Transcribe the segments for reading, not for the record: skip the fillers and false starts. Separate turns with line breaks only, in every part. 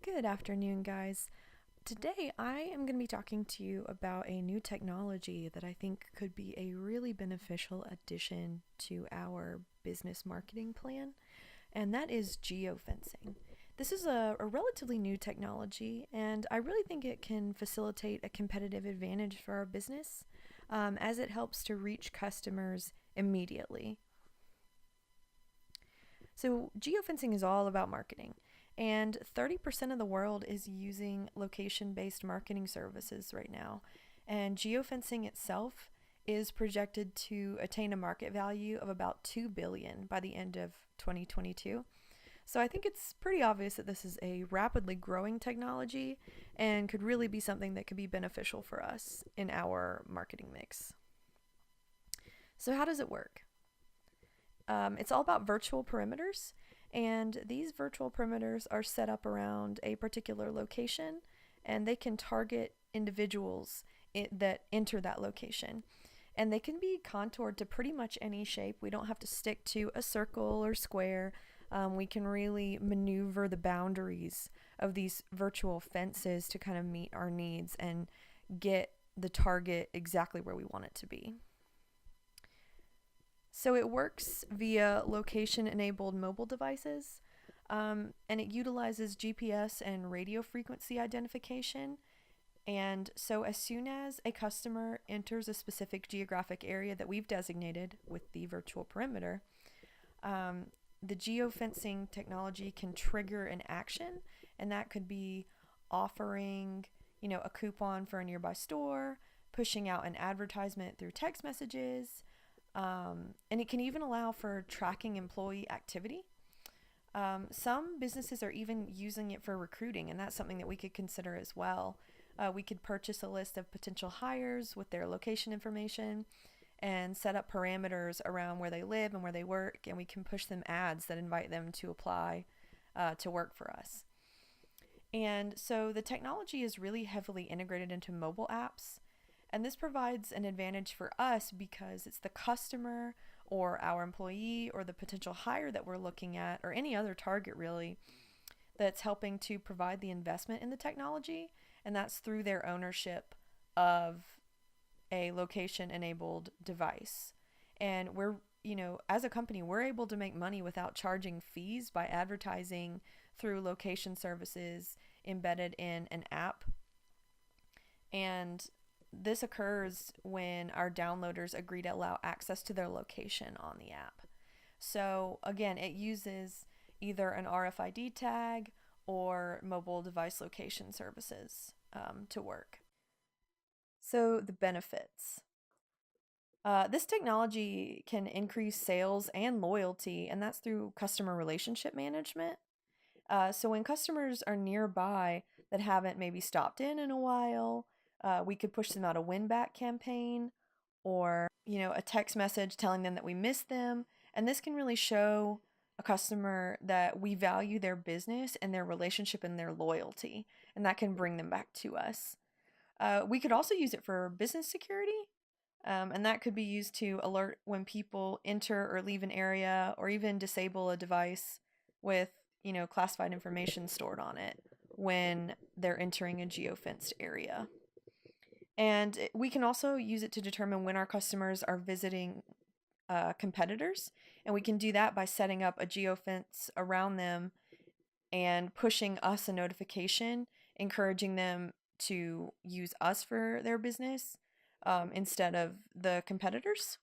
Good afternoon, guys. Today I am going to be talking to you about a new technology that I think could be a really beneficial addition to our business marketing plan, and that is geofencing. This is a relatively new technology, and I really think it can facilitate a competitive advantage for our business as it helps to reach customers immediately. So, geofencing is all about marketing, and 30% of the world is using location based marketing services right now. And geofencing itself is projected to attain a market value of about 2 billion by the end of 2022. So I think it's pretty obvious that this is a rapidly growing technology and could really be something that could be beneficial for us in our marketing mix. So how does it work? It's all about virtual perimeters, and these virtual perimeters are set up around a particular location, and they can target individuals that enter that location. And they can be contoured to pretty much any shape. We don't have to stick to a circle or square. We can really maneuver the boundaries of these virtual fences to kind of meet our needs and get the target exactly where we want it to be. So it works via location enabled mobile devices, and it utilizes GPS and radio frequency identification. And so, as soon as a customer enters a specific geographic area that we've designated with the virtual perimeter, um, the geofencing technology can trigger an action, and that could be offering, a coupon for a nearby store, pushing out an advertisement through text messages, and it can even allow for tracking employee activity. Some businesses are even using it for recruiting, and that's something that we could consider as well. We could purchase a list of potential hires with their location information and set up parameters around where they live and where they work, and we can push them ads that invite them to apply to work for us. And so the technology is really heavily integrated into mobile apps. And this provides an advantage for us because it's the customer or our employee or the potential hire that we're looking at, or any other target really, that's helping to provide the investment in the technology. And that's through their ownership of a location enabled device. And as a company, we're able to make money without charging fees by advertising through location services embedded in an app. And this occurs when our downloaders agree to allow access to their location on the app. So again, it uses either an RFID tag or mobile device location services to work. So the benefits. This technology can increase sales and loyalty, and that's through customer relationship management. So when customers are nearby that haven't maybe stopped in a while, we could push them out a win back campaign, or a text message telling them that we miss them, and this can really show a customer that we value their business and their relationship and their loyalty, and that can bring them back to us. We could also use it for business security, and that could be used to alert when people enter or leave an area, or even disable a device with classified information stored on it when they're entering a geofenced area. And we can also use it to determine when our customers are visiting competitors, and we can do that by setting up a geofence around them and pushing us a notification encouraging them to use us for their business instead of the competitors.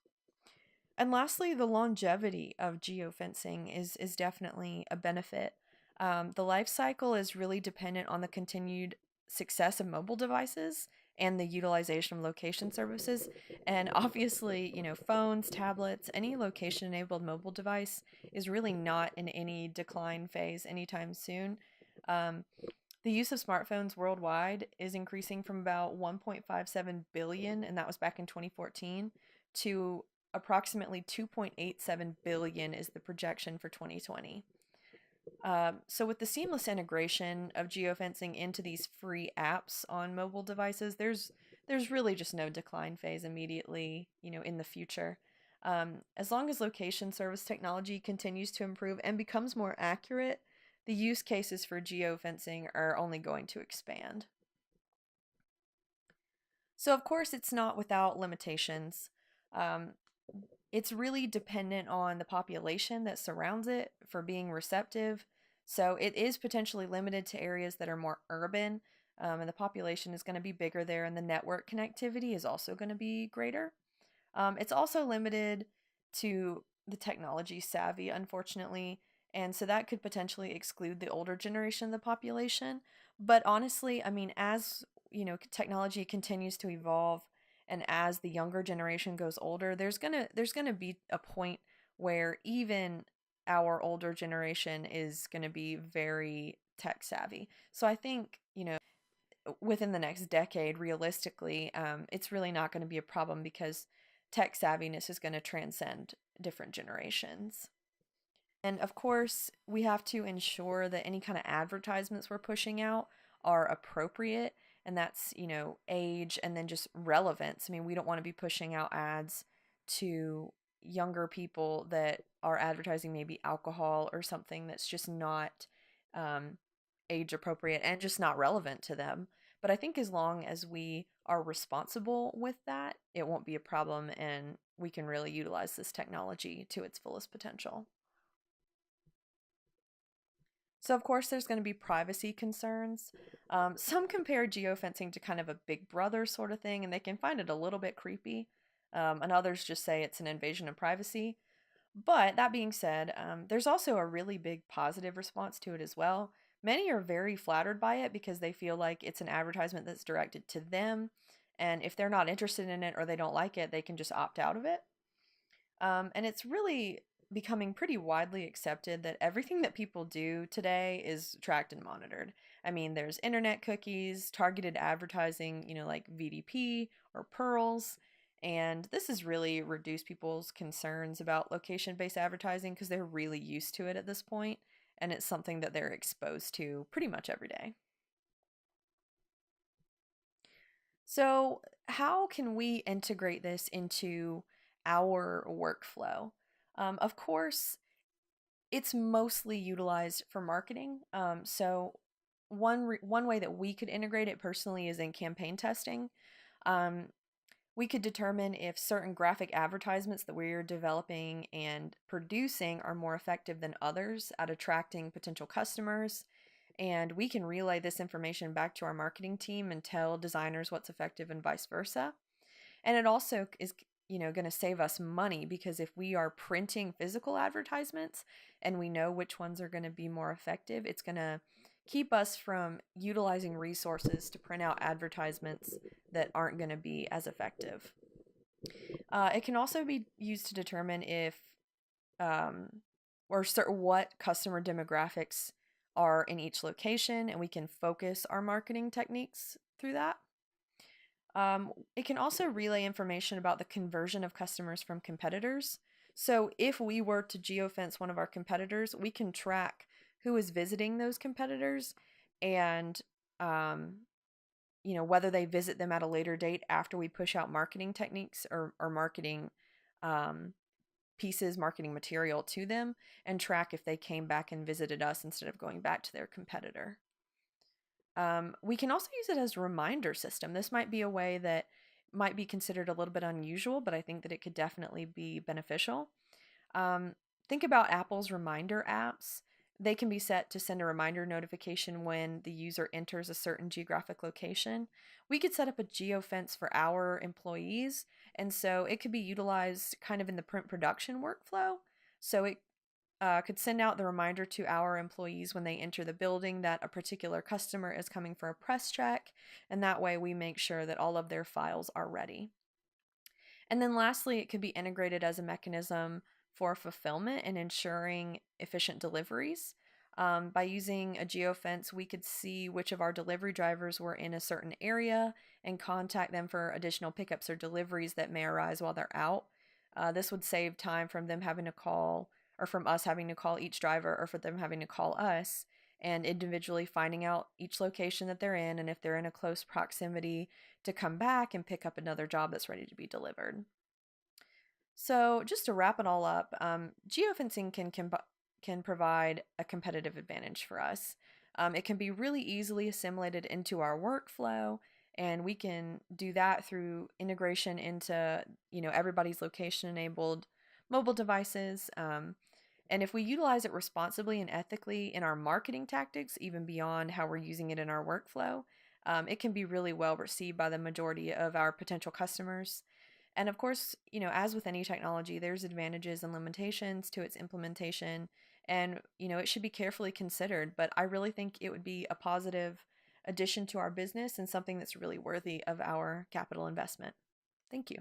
And lastly, the longevity of geofencing is definitely a benefit. The life cycle is really dependent on the continued success of mobile devices and the utilization of location services. And obviously, phones, tablets, any location enabled mobile device is really not in any decline phase anytime soon. The use of smartphones worldwide is increasing from about 1.57 billion, and that was back in 2014, to approximately 2.87 billion is the projection for 2020. So with the seamless integration of geofencing into these free apps on mobile devices, there's really just no decline phase immediately, in the future. As long as location service technology continues to improve and becomes more accurate, the use cases for geofencing are only going to expand. So, of course, it's not without limitations. Um, it's really dependent on the population that surrounds it for being receptive. So, it is potentially limited to areas that are more urban, and the population is going to be bigger there, and the network connectivity is also going to be greater. It's also limited to the technology savvy, unfortunately, and so that could potentially exclude the older generation of the population. But honestly, I mean, as technology continues to evolve, and as the younger generation goes older, there's gonna be a point where even our older generation is gonna be very tech savvy. So I think within the next decade, realistically, it's really not going to be a problem because tech savviness is going to transcend different generations. And of course, we have to ensure that any kind of advertisements we're pushing out are appropriate, and that's, age and then just relevance. I mean, we don't want to be pushing out ads to younger people that are advertising maybe alcohol or something that's just not um, age appropriate and just not relevant to them. But I think as long as we are responsible with that, it won't be a problem and we can really utilize this technology to its fullest potential. So, of course, there's going to be privacy concerns. Some compare geofencing to kind of a big brother sort of thing, and they can find it a little bit creepy. And others just say it's an invasion of privacy. But that being said, there's also a really big positive response to it as well. Many are very flattered by it because they feel like it's an advertisement that's directed to them. And if they're not interested in it or they don't like it, they can just opt out of it. And it's really becoming pretty widely accepted that everything that people do today is tracked and monitored. I mean, there's internet cookies, targeted advertising, like VDP or pearls. And this has really reduced people's concerns about location based advertising because they're really used to it at this point, and it's something that they're exposed to pretty much every day. So, how can we integrate this into our workflow? Of course, it's mostly utilized for marketing. So, one way that we could integrate it personally is in campaign testing. Um, we could determine if certain graphic advertisements that we're developing and producing are more effective than others at attracting potential customers. And we can relay this information back to our marketing team and tell designers what's effective and vice versa. And it also is, going to save us money because if we are printing physical advertisements and we know which ones are going to be more effective, it's going to keep us from utilizing resources to print out advertisements that aren't going to be as effective. It can also be used to determine if um, what customer demographics are in each location, and we can focus our marketing techniques through that. It can also relay information about the conversion of customers from competitors. So if we were to geofence one of our competitors, we can track who is visiting those competitors and um, whether they visit them at a later date after we push out marketing techniques or marketing um, pieces, marketing material to them, and track if they came back and visited us instead of going back to their competitor. We can also use it as a reminder system. This might be a way that might be considered a little bit unusual, but I think that it could definitely be beneficial. Um, think about Apple's reminder apps. They can be set to send a reminder notification when the user enters a certain geographic location. We could set up a geofence for our employees, and so it could be utilized kind of in the print production workflow. So it could send out the reminder to our employees when they enter the building that a particular customer is coming for a press check, and that way we make sure that all of their files are ready. And then lastly, it could be integrated as a mechanism for fulfillment and ensuring efficient deliveries. By using a geofence, we could see which of our delivery drivers were in a certain area and contact them for additional pickups or deliveries that may arise while they're out. This would save time from them having to call, or from us having to call each driver, or for them having to call us and individually finding out each location that they're in and if they're in a close proximity to come back and pick up another job that's ready to be delivered. So, just to wrap it all up, geofencing can can provide a competitive advantage for us. It can be really easily assimilated into our workflow, and we can do that through integration into everybody's location enabled mobile devices. And if we utilize it responsibly and ethically in our marketing tactics, even beyond how we're using it in our workflow, it can be really well received by the majority of our potential customers. And of course, as with any technology, there's advantages and limitations to its implementation, and it should be carefully considered. But I really think it would be a positive addition to our business and something that's really worthy of our capital investment. Thank you.